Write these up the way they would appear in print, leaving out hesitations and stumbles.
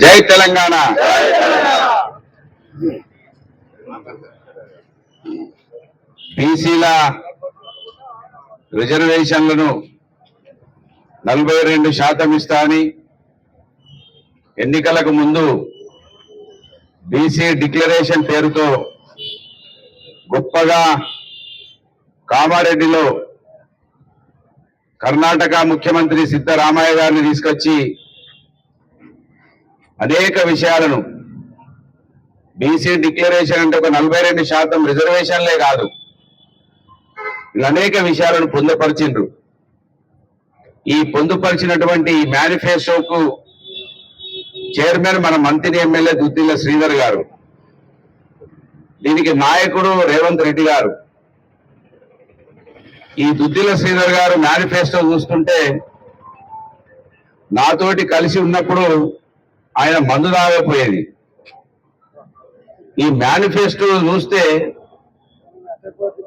జై తెలంగాణ. బీసీల రిజర్వేషన్లను 42% ఇస్తా అని ఎన్నికలకు ముందు బీసీ డిక్లరేషన్ పేరుతో గొప్పగా కామారెడ్డిలో కర్ణాటక ముఖ్యమంత్రి సిద్ధరామయ్య గారిని తీసుకొచ్చి అనేక విషయాలను బీసీ డిక్లరేషన్ అంటే ఒక 42% రిజర్వేషన్లే కాదు, అనేక విషయాలను పొందుపరిచిండ్రు. ఈ పొందుపరిచినటువంటి మేనిఫెస్టోకు చైర్మన్ మన మంత్రి ఎమ్మెల్యే దుద్దిల్ల శ్రీధర్ గారు, దీనికి నాయకుడు రేవంత్ రెడ్డి గారు. ఈ దుద్దిల్ల శ్రీధర్ గారు మేనిఫెస్టో చూస్తుంటే నాతోటి కలిసి ఉన్నప్పుడు ఆయన మందు తాగపోయేది. ఈ మేనిఫెస్టో చూస్తే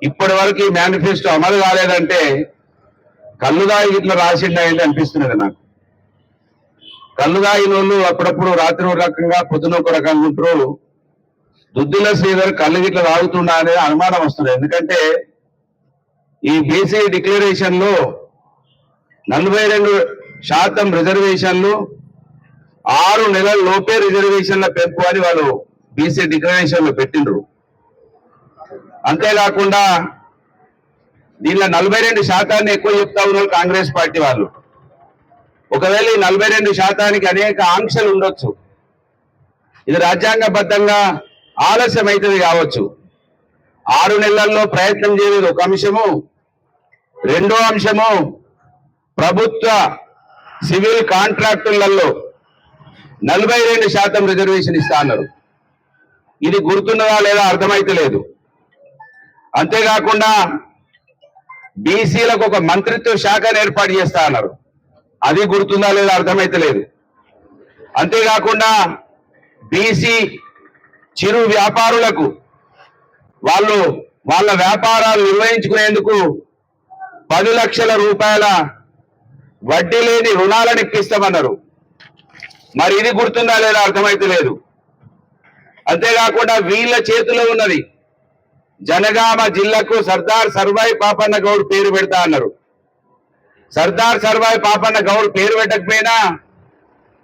ఇప్పటి వరకు ఈ మేనిఫెస్టో అమలు కాలేదంటే కళ్ళు దాగి ఇట్లా రాసిండని అనిపిస్తున్నది నాకు. కళ్ళు దాగిన వాళ్ళు అప్పుడప్పుడు రాత్రి ఒక రకంగా పొద్దున ఒక రకంగా ఉంటారు. దుద్దిల్ల శ్రీధర్ కళ్ళు గిట్ల తాగుతుండా అనేది అనుమానం వస్తుంది. ఎందుకంటే ఈ బీసీ డిక్లరేషన్ లో 42% రిజర్వేషన్లు 6 నెలల లోపే రిజర్వేషన్ల పెంపు అని వాళ్ళు బీసీ డిక్లరేషన్ లో పెట్టిండ్రు. అంతేకాకుండా దీనిలో 42% ఎక్కువ చెప్తా ఉన్నారు కాంగ్రెస్ పార్టీ వాళ్ళు. ఒకవేళ ఈ 42% అనేక ఆంక్షలు ఉండొచ్చు, ఇది రాజ్యాంగబద్ధంగా ఆలస్యం అవుతుంది కావచ్చు. 6 నెలల్లో ప్రయత్నం చేయలేదు ఒక అంశము. రెండో అంశము, ప్రభుత్వ సివిల్ కాంట్రాక్టులలో 42% రిజర్వేషన్ ఇస్తా అన్నారు. ఇది గుర్తున్నదా లేదా అర్థమైతే లేదు. అంతేకాకుండా బీసీలకు ఒక మంత్రిత్వ శాఖను ఏర్పాటు చేస్తా అన్నారు. అది గుర్తుందా లేదా అర్థమైతే లేదు. అంతేకాకుండా బీసీ చిరు వ్యాపారులకు వాళ్ళ వ్యాపారాలు నిర్వహించుకునేందుకు 10 లక్షల రూపాయల వడ్డీ లేని రుణాలను ఇప్పిస్తామన్నారు. మరి ఇది గుర్తుందా లేదా అర్థమైతే లేదు. అంతేకాకుండా వీళ్ళ చేతిలో ఉన్నది జనగామ జిల్లాకు సర్దార్ సర్వాయి పాపన్న గౌడ్ పేరు పెడతా అన్నారు. సర్దార్ సర్వాయి పాపన్న గౌడ్ పేరు పెట్టకపోయినా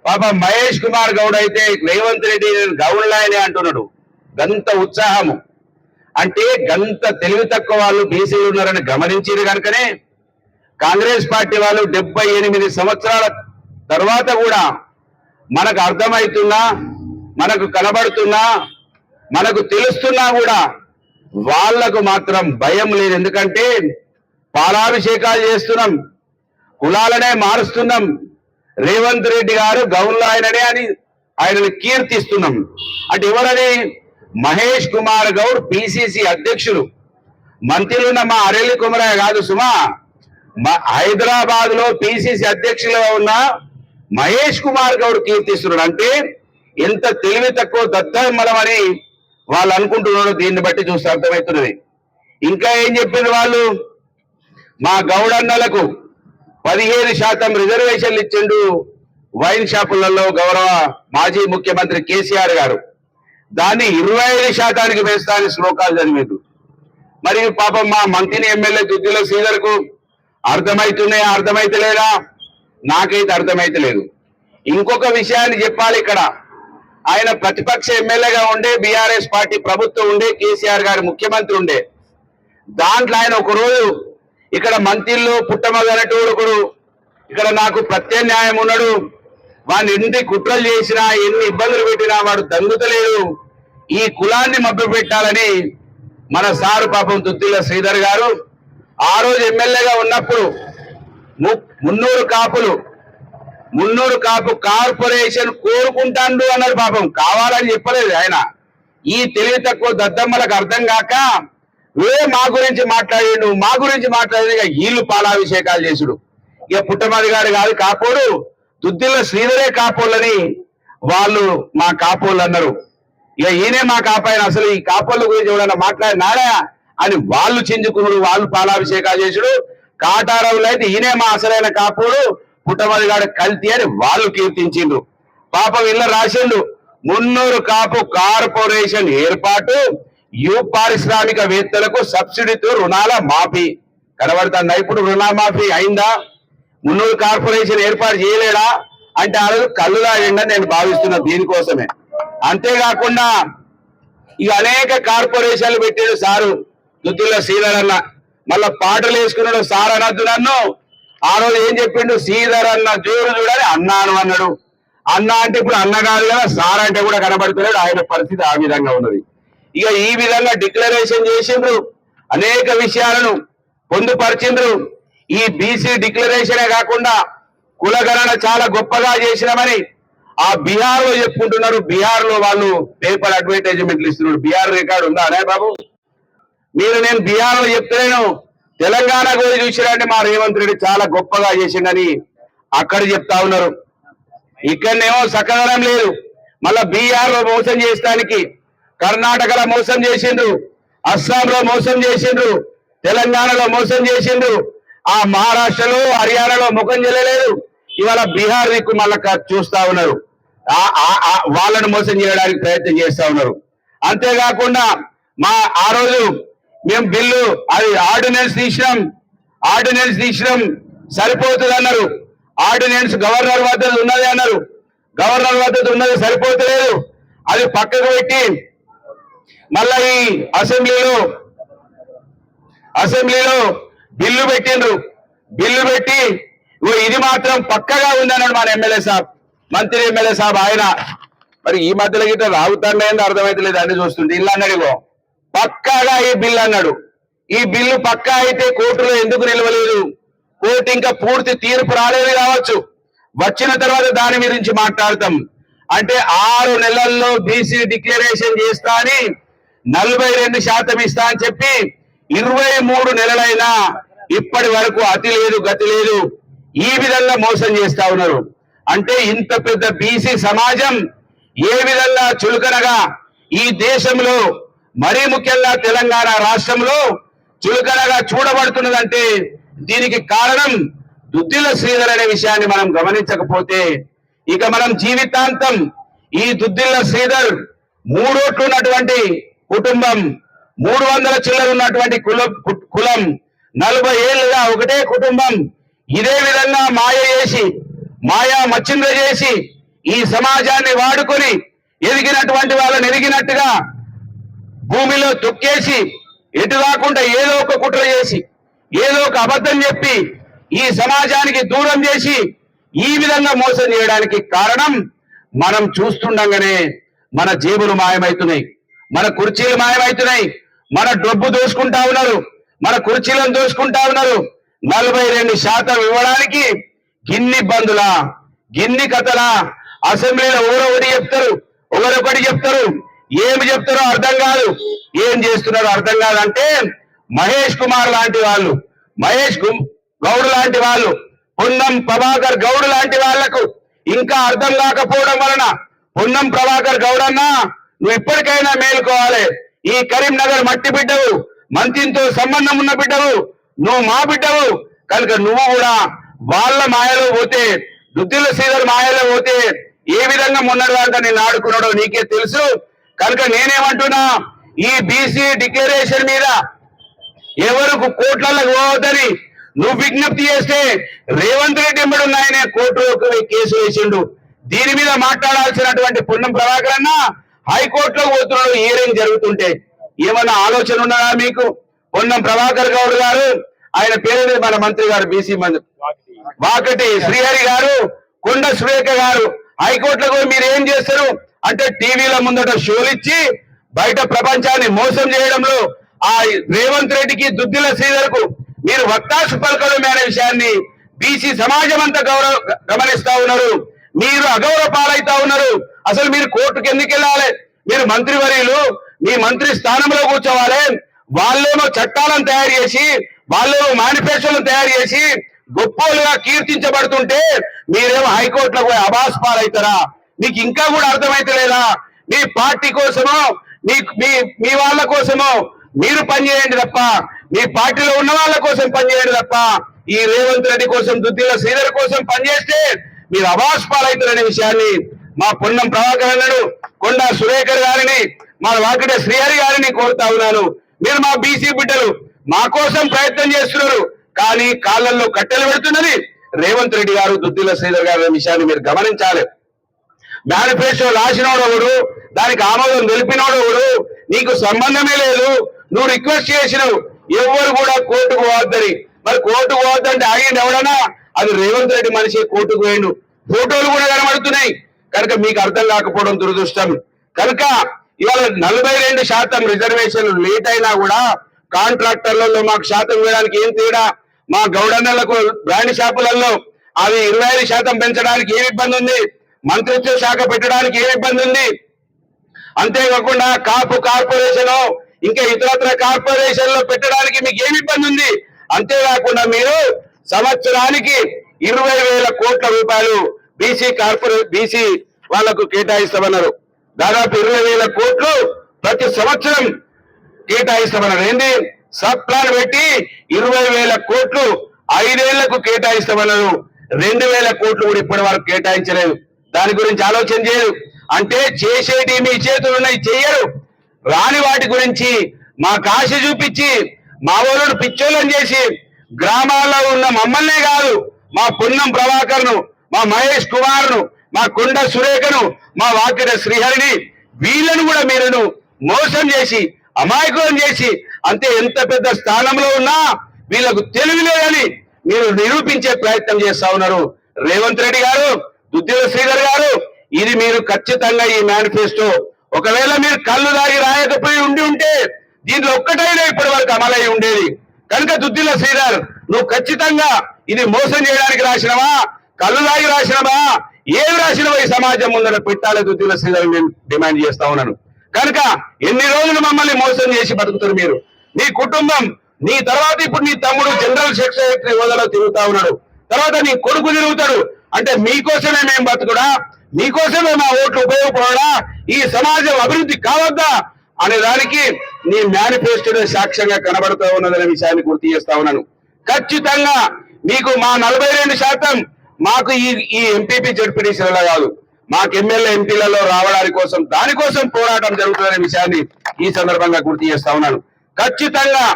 పాప మహేష్ కుమార్ గౌడ్ అయితే రేవంత్ రెడ్డి గౌడ్లాయనే అంటున్నాడు. గంత ఉత్సాహము అంటే గంత తెలివి తక్కువ వాళ్ళు బీసీలు ఉన్నారని గమనించేది కనుకనే కాంగ్రెస్ పార్టీ వాళ్ళు 78 సంవత్సరాల తర్వాత కూడా మనకు అర్థమవుతున్నా, మనకు కనబడుతున్నా, మనకు తెలుస్తున్నా కూడా వాళ్లకు మాత్రం భయం లేదు. ఎందుకంటే పాలాభిషేకాలు చేస్తున్నాం, కులాలనే మారుస్తున్నాం, రేవంత్ రెడ్డి గారు గౌన్లో అని ఆయనని కీర్తిస్తున్నాం. అంటే ఎవరని? మహేష్ కుమార్ గౌడ్ పిసిసి అధ్యక్షులు. మంత్రులున్న మా అరెల్లి కుమరయ్య కాదు సుమా, హైదరాబాద్ లో పిసిసి అధ్యక్షులుగా ఉన్న మహేష్ కుమార్ గౌడ్ కీర్తిస్తున్నాడు. అంటే ఎంత తెలివి తక్కువ దత్తమని వాళ్ళు అనుకుంటున్నారు. దీన్ని బట్టి చూస్తే అర్థమవుతున్నది. ఇంకా ఏం చెప్పింది వాళ్ళు? మా గౌడన్నలకు 15% రిజర్వేషన్లు ఇచ్చిండు వైన్ షాపులలో గౌరవ మాజీ ముఖ్యమంత్రి కేసీఆర్ గారు. దాన్ని 25% వేస్తా అని శ్లోకాలు చదివేదు. మరి పాపం మా మంత్రి ఎమ్మెల్యే దుద్దిల్ల శ్రీధర్ కు అర్థమైతున్నాయా అర్థమైతలేదా? నాకైతే అర్థమైతలేదు. ఇంకొక విషయాన్ని చెప్పాలి ఇక్కడ. ఆయన ప్రతిపక్ష ఎమ్మెల్యేగా ఉండే, బీఆర్ఎస్ పార్టీ ప్రభుత్వం ఉండే, కేసీఆర్ గారి ముఖ్యమంత్రి ఉండే. దాంట్లో ఆయన ఒకరోజు ఇక్కడ మంత్రిలో పుట్టమగనటోడు ఒకడు ఇక్కడ నాకు ప్రత్యామ్నాయం ఉన్నాడు, వాడిని ఎన్ని కుట్రలు చేసినా ఎన్ని ఇబ్బందులు పెట్టినా వాడు దంగుతలేడు, ఈ కులాన్ని మభ్య పెట్టాలని మన సారు పాపం దుద్దిల్ల శ్రీధర్ గారు ఆ రోజు ఎమ్మెల్యేగా ఉన్నప్పుడు మున్నూరు కాపు కార్పొరేషన్ కోరుకుంటాండు అన్నారు. పాపం కావాలని చెప్పలేదు ఆయన. ఈ తెలివి తక్కువ దద్దమ్మలకు అర్థం కాక మా గురించి మాట్లాడి వీళ్ళు పాలాభిషేకాలు చేసుడు. ఇక పుట్టమది గారు కాదు కాపోడు, దుద్దిల్ల శ్రీధరే కాపోళ్ళని వాళ్ళు మా కాపోళ్ళు అన్నారు. ఇక ఈయనే మా కాపాయన, అసలు ఈ కాపోళ్ళ గురించి ఎవరైనా మాట్లాడినాడా అని వాళ్ళు చింజుకున్నాడు, వాళ్ళు పాలాభిషేకాలు చేసుడు. కాటారంలో అయితే ఈయనే మా అసలైన కాపోడు, పుట్టమది గారు కల్తీ అని వాళ్ళు కీర్తించిండ్రు. పాపం ఇళ్ళ రాసిండు మున్నూరు కాపు కార్పొరేషన్ ఏర్పాటు పారిశ్రామికవేత్తలకు సబ్సిడీతో రుణాల మాఫీ కనబడుతుందా? ఇప్పుడు రుణమాఫీ అయిందా? మున్నూరు కార్పొరేషన్ ఏర్పాటు చేయలేడా అంటే ఆ రోజు కళ్ళు తాగిండని నేను భావిస్తున్నా దీనికోసమే. అంతేకాకుండా ఇక అనేక కార్పొరేషన్లు పెట్టాడు సారు దుద్దిల్ల శ్రీధర్ అన్న. మళ్ళా పాటలు వేసుకున్నాడు సార్ అనద్దు నన్ను. ఆ రోజు ఏం చెప్పిండు? శ్రీధర్ అన్న జోరు చూడాలి అన్నాను అన్నాడు. అన్న అంటే ఇప్పుడు అన్న కాదు కదా, సార్ అంటే కూడా కనబడుతున్నాడు. ఆయన పరిస్థితి ఆ విధంగా ఉన్నది. ఇక ఈ విధంగా డిక్లరేషన్ చేసిండ్రు, అనేక విషయాలను పొందుపరిచిండ్రు. ఈ బీసీ డిక్లరేషనే కాకుండా కులగణన చాలా గొప్పగా చేసినామని ఆ బీహార్ లో చెప్పుకుంటున్నారు. బీహార్ లో వాళ్ళు పేపర్ అడ్వర్టైజ్మెంట్లు ఇస్తున్నారు. బీహార్ రికార్డు ఉందా అనే బాబు? నేను బీహార్ లో చెప్తలేను, తెలంగాణ గురించి చూసిరంటే మా రేవంత్ రెడ్డి చాలా గొప్పగా చేసిండని అక్కడ చెప్తా ఉన్నారు. ఇక్కడనేమో సకలనం లేదు. మళ్ళా బీహార్ లో మోసం చేయడానికి కర్ణాటకలో మోసం చేసిండ్రు, అస్సాంలో మోసం చేసిండ్రు, తెలంగాణలో మోసం చేసిండ్రు, ఆ మహారాష్ట్రలో హర్యానాలో ముఖం చెల్లలేదు. ఇవాళ బీహార్ దిక్కు మళ్ళా చూస్తా ఉన్నారు, వాళ్ళను మోసం చేయడానికి ప్రయత్నం చేస్తా ఉన్నారు. అంతేకాకుండా ఆ రోజు మేము బిల్లు అది ఆర్డినెన్స్ తీసినాం సరిపోతుంది అన్నారు. ఆర్డినెన్స్ గవర్నర్ వద్ద ఉన్నది అన్నారు. గవర్నర్ వద్ద ఉన్నది సరిపోతలేదు, అది పక్కకు పెట్టి మళ్ళా ఈ అసెంబ్లీలో బిల్లు పెట్టిండ్రు. బిల్లు పెట్టి ఇది మాత్రం పక్కగా ఉందన్నాడు మన ఎమ్మెల్యే సాబ్, మంత్రి ఎమ్మెల్యే సాబ్. ఆయన మరి ఈ మధ్యలో గిట్ట రావుతాండేందో అర్థమైతలేదు అన్ని చూస్తుంటే. ఇల్లు అన్నాడు పక్కాగా ఈ బిల్లు అన్నాడు. ఈ బిల్లు పక్కా అయితే కోర్టులో ఎందుకు నిలవలేదు? కోర్టు ఇంకా పూర్తి తీర్పు రాలేదు కావచ్చు, వచ్చిన తర్వాత దాని గురించి మాట్లాడతాం. అంటే 6 నెలల్లో బీసీ డిక్లరేషన్ చేస్తా అని 42% ఇస్తా అని చెప్పి 23 నెలలైనా ఇప్పటి వరకు అతి లేదు గతి లేదు. ఈ విధంగా మోసం చేస్తా ఉన్నారు. అంటే ఇంత పెద్ద బీసీ సమాజం ఏ విధంగా చులకనగా ఈ దేశంలో మరీ ముఖ్యంగా తెలంగాణ రాష్ట్రంలో చులకనగా చూడబడుతున్నదంటే దీనికి కారణం దుద్దిల్ల శ్రీధర్ అనే విషయాన్ని మనం గమనించకపోతే ఇక మనం జీవితాంతం ఈ దుద్దిల్ల శ్రీధర్ 3 ఓట్లు ఉన్నటువంటి కుటుంబం, 300 చిల్లర ఉన్నటువంటి కులం, 40 ఏళ్లుగా ఒకటే కుటుంబం ఇదే విధంగా మాయా మచ్చింద్ర చేసి ఈ సమాజాన్ని వాడుకొని ఎదిగినటువంటి వాళ్ళని ఎదిగినట్టుగా భూమిలో తొక్కేసి ఎటు కాకుండా ఏదో ఒక కుట్ర చేసి ఏదో ఒక అబద్ధం చెప్పి ఈ సమాజానికి దూరం చేసి ఈ విధంగా మోసం చేయడానికి కారణం మనం చూస్తుండగానే మన జేబులు మాయమవుతున్నాయి, మన కుర్చీలు మాయమవుతున్నాయి, మన డబ్బు దోసుకుంటా ఉన్నారు, మన కుర్చీలను దోసుకుంటా ఉన్నారు. 42% ఇవ్వడానికి గిన్ని బంధులా గిన్ని కథలా అసెంబ్లీలో ఒకరొకటి చెప్తారు, ఏమి చెప్తారో అర్థం కాదు, ఏం చేస్తున్నారో అర్థం కాదంటే మహేష్ కుమార్ లాంటి వాళ్ళు, మహేష్ గౌడ్ లాంటి వాళ్ళు, పొన్నం ప్రభాకర్ గౌడ్ లాంటి వాళ్లకు ఇంకా అర్థం కాకపోవడం వలన పొన్నం ప్రభాకర్ గౌడ్ అన్నా నువ్వు ఇప్పటికైనా మేలుకోవాలి. ఈ కరీంనగర్ మట్టి బిడ్డవు, మంత్రితో సంబంధం ఉన్న బిడ్డవు, నువ్వు మా బిడ్డవు కనుక నువ్వు కూడా వాళ్ళ మాయలో పోతే, దుద్దిల్ల శ్రీధర్ మాయలో పోతే ఏ విధంగా మొన్నటిదాకా నేను ఆడుకున్నాడో నీకే తెలుసు. కనుక నేనేమంటున్నా, ఈ బీసీ డిక్లరేషన్ మీద ఎవరికి కోట్లకు పోవద్దని నువ్వు విజ్ఞప్తి చేస్తే రేవంత్ రెడ్డి ఎంబడున్నాయనే కోర్టులోకి కేసు వేసిండు. దీని మీద మాట్లాడాల్సినటువంటి పొన్నం ప్రభాకర్ అన్న హైకోర్టులోకి పోతున్నాడు. హియరింగ్ జరుగుతుంటే ఏమన్నా ఆలోచన ఉన్నదా మీకు? పొన్నం ప్రభాకర్ గౌడ్ గారు, ఆయన పేరు మన మంత్రి గారు బీసీ మంత్రి వాకటి శ్రీహరి గారు, కొండ సురేఖ గారు హైకోర్టులో మీరు ఏం చేస్తారు అంటే టీవీల ముందట షోలు ఇచ్చి బయట ప్రపంచాన్ని మోసం చేయడంలో ఆ రేవంత్ రెడ్డికి దుద్దిల్ల శ్రీధర్ కు మీరు వత్తాసు పలకడమే అనే విషయాన్ని బీసీ సమాజం అంతా గమనిస్తా ఉన్నారు. మీరు అగౌరవ పాలైతా ఉన్నారు. అసలు మీరు కోర్టుకు ఎందుకు వెళ్ళాలి? మీరు మంత్రివర్యులు మీ మంత్రి స్థానంలో కూర్చోవాలి. వాళ్ళేమో చట్టాలను తయారు చేసి, వాళ్ళేమో మేనిఫెస్టోలను తయారు చేసి గొప్పలుగా కీర్తించబడుతుంటే మీరేమో హైకోర్టులో పోయి అబాస్ పాలవుతారా? మీకు ఇంకా కూడా అర్థమైతే లేదా? మీ పార్టీ కోసమో మీ వాళ్ళ కోసమో మీరు పనిచేయండి తప్ప, మీ పార్టీలో ఉన్న వాళ్ళ కోసం పనిచేయండి తప్ప ఈ రేవంత్ రెడ్డి కోసం దుద్దిల్ల శ్రీధర్ కోసం పనిచేస్తే మీరు అబాస్ పాలవుతారనే విషయాన్ని మా పొన్నం ప్రభాకర్ అన్నాడు, కొండా సురేఖర్ గారిని, మా వాకిట శ్రీహరి గారిని కోరుతా ఉన్నాను. మీరు మా బీసీ బిడ్డలు, మా కోసం ప్రయత్నం చేస్తున్నారు, కానీ కాళ్ళల్లో కట్టెలు పెడుతున్నది రేవంత్ రెడ్డి గారు, దుద్దిల్ల శ్రీధర్ గారి విషయాన్ని మీరు గమనించాలి. మేనిఫెస్టో రాసినోడు ఒకడు, దానికి ఆమోదం తెలిపినోడు ఒకడు, నీకు సంబంధమే లేదు, నువ్వు రిక్వెస్ట్ చేసినావు ఎవరు కూడా కోర్టుకు పోవద్దని. మరి కోర్టుకు పోవద్దంటే ఆగింది ఎవడన్నా? అది రేవంత్ రెడ్డి మనిషి కోర్టుకు పోయిండు. ఫోటోలు కూడా కనబడుతున్నాయి. కనుక మీకు అర్థం కాకపోవడం దురదృష్టం. కనుక ఇవాళ 42% రిజర్వేషన్లు లేట్ అయినా కూడా కాంట్రాక్టర్లలో మాకు శాతం వేయడానికి ఏం తేడా? మా గౌడన్నలకు బ్రాండ్ షాపులలో అది 25% పెంచడానికి ఏమి ఇబ్బంది ఉంది? మంత్రిత్వ శాఖ పెట్టడానికి ఏమి ఇబ్బంది ఉంది? అంతేకాకుండా కాపు కార్పొరేషన్ ఇంకా ఇతరత్ర కార్పొరేషన్ లో పెట్టడానికి మీకు ఏమి ఇబ్బంది ఉంది? అంతేకాకుండా మీరు సంవత్సరానికి 20,000 కోట్ల రూపాయలు బీసీ వాళ్లకు కేటాయిస్తామన్నారు. దాదాపు 20,000 కోట్లు ప్రతి సంవత్సరం కేటాయిస్తామన్నారు. ఏంది? సబ్ ప్లాన్ పెట్టి 20,000 కోట్లు 5 ఏళ్లకు కేటాయిస్తామన్నారు. 2,000 కోట్లు కూడా ఇప్పటి వరకు కేటాయించలేదు. దాని గురించి ఆలోచన చేయరు. అంటే చేసేటి మీ చేతులున్నాయి, చెయ్యరు. రాని వాటి గురించి మా కాశ చూపించి మా ఊళ్ళను పిచ్చోళ్ళని చేసి గ్రామాల్లో ఉన్న మమ్మల్నే కాదు, మా పొన్నం ప్రభాకర్ను, మా మహేష్ కుమార్ను, మా కొండ సురేఖను, మా వాకిట శ్రీహరిని, వీళ్ళను కూడా మీరు మోసం చేసి అమాయకులను చేసి, అంతే ఎంత పెద్ద స్థానంలో ఉన్నా వీళ్ళకు తెలివి లేదని మీరు నిరూపించే ప్రయత్నం చేస్తా ఉన్నారు. రేవంత్ రెడ్డి గారు, దుద్దిల్ల శ్రీధర్ గారు, ఇది మీరు ఖచ్చితంగా ఈ మేనిఫెస్టో ఒకవేళ మీరు కళ్ళు దాగి రాయకపోయి ఉంటే దీంట్లో ఒక్కటైనా ఇప్పటి వరకు అమలై ఉండేది. కనుక దుద్దిల్ల శ్రీధర్, నువ్వు ఖచ్చితంగా ఇది మోసం చేయడానికి రాసినవా, కళ్ళు దాగి రాసినవా, ఏమి రాసినవా ఈ సమాజం ముందర పెట్టాలి దుద్దిల్ల శ్రీధర్ నేను డిమాండ్ చేస్తా ఉన్నాను. కనుక ఎన్ని రోజులు మమ్మల్ని మోసం చేసి బతుకుతారు మీరు? నీ కుటుంబం, నీ తర్వాత ఇప్పుడు నీ తమ్ముడు జనరల్ సెక్రటరీ హోదాలో తిరుగుతా ఉన్నాడు, తర్వాత నీ కొడుకు తిరుగుతాడు. అంటే మీకోసమే మేము బతుకుడా, మీకోసమే మా ఓట్లు ఉపయోగపడా, ఈ సమాజం అభివృద్ధి కావద్దా అనే దానికి నీ మేనిఫెస్టో సాక్ష్యంగా కనబడుతూ ఉన్నదనే విషయాన్ని గుర్తు చేస్తా ఉన్నాను. ఖచ్చితంగా మీకు మా 42% మాకు ఈ ఎంపీపీ జడ్పీటీసీలలో కాదు, మాకు ఎమ్మెల్యే ఎంపీలలో రావడానికి కోసం దానికోసం పోరాటం జరుగుతుందనే విషయాన్ని ఈ సందర్భంగా గుర్తు చేస్తా ఉన్నాను. ఖచ్చితంగా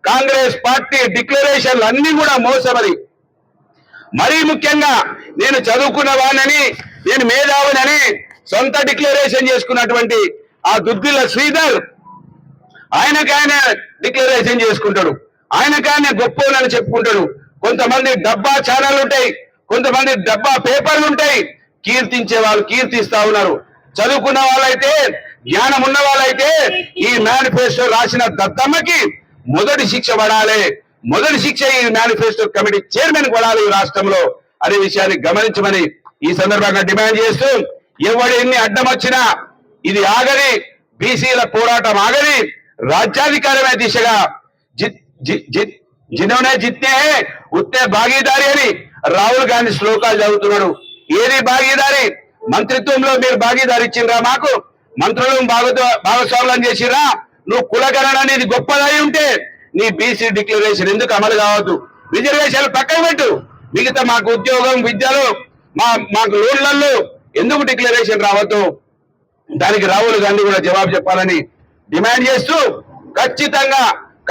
కాంగ్రెస్ పార్టీ డిక్లరేషన్లు అన్ని కూడా మోసమని, మరీ ముఖ్యంగా నేను చదువుకున్న వాడినని, నేను మేధావునని సొంత డిక్లరేషన్ చేసుకున్నటువంటి ఆ దుద్దిల్ల శ్రీధర్ ఆయనకాయన డిక్లరేషన్ చేసుకుంటాడు, ఆయనకాయన గొప్పనని చెప్పుకుంటాడు. కొంతమంది డబ్బా ఛానల్ ఉంటాయి, కొంతమంది డబ్బా పేపర్లు ఉంటాయి, కీర్తించే వాళ్ళు కీర్తిస్తా ఉన్నారు. చదువుకున్న వాళ్ళైతే, జ్ఞానం ఉన్న వాళ్ళైతే ఈ మేనిఫెస్టో రాసిన దత్తమ్మకి మొదటి శిక్ష పడాలి, మొదటి శిక్ష ఈ మేనిఫెస్టో కమిటీ చైర్మన్ పడాలి ఈ రాష్ట్రంలో అనే విషయాన్ని గమనించమని ఈ సందర్భంగా డిమాండ్ చేస్తూ, ఎవడు ఎన్ని అడ్డం వచ్చినా ఇది ఆగని, బీసీల పోరాటం ఆగని, రాజ్యాధికారమే దిశగా జినోనే జిత్తే ఉత్తే భాగీదారి అని రాహుల్ గాంధీ శ్లోకాలు చదువుతున్నాడు. ఏది భాగీదారి? మంత్రిత్వంలో మీరు భాగీదారి ఇచ్చిండ్రా? మాకు మంత్రులను భాగస్వామ్యం చేసిరా? నువ్వు కులగణన అనేది గొప్పదై ఉంటే నీ బీసీ డిక్లరేషన్ ఎందుకు అమలు కావద్దు? రిజర్వేషన్లు పక్కన పెట్టు, మిగతా మాకు ఉద్యోగం, విద్యలో, మాకు లోన్లలో ఎందుకు డిక్లరేషన్ రావద్దు? దానికి రాహుల్ గాంధీ కూడా జవాబు చెప్పాలని డిమాండ్ చేస్తూ, ఖచ్చితంగా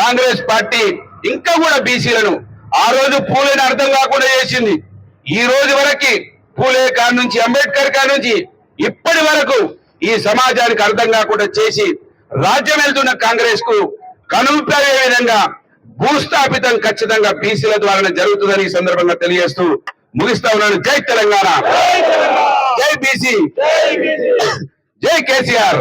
కాంగ్రెస్ పార్టీ ఇంకా కూడా బీసీలను ఆ రోజు పూలేని అర్థం కాకుండా చేసింది. ఈ రోజు వరకు పూలే కాడ నుంచి, అంబేద్కర్ కాడ నుంచి ఇప్పటి వరకు ఈ సమాజానికి అర్థం కాకుండా చేసి రాజ్యం వెళ్తున్న కాంగ్రెస్ కు కనుపడే విధంగా భూస్థాపితం ఖచ్చితంగా బీసీల ద్వారా జరుగుతుందని ఈ సందర్భంగా తెలియజేస్తూ ముగిస్తా ఉన్నాను. జై తెలంగాణ, జై బీసీ, జై కేసీఆర్.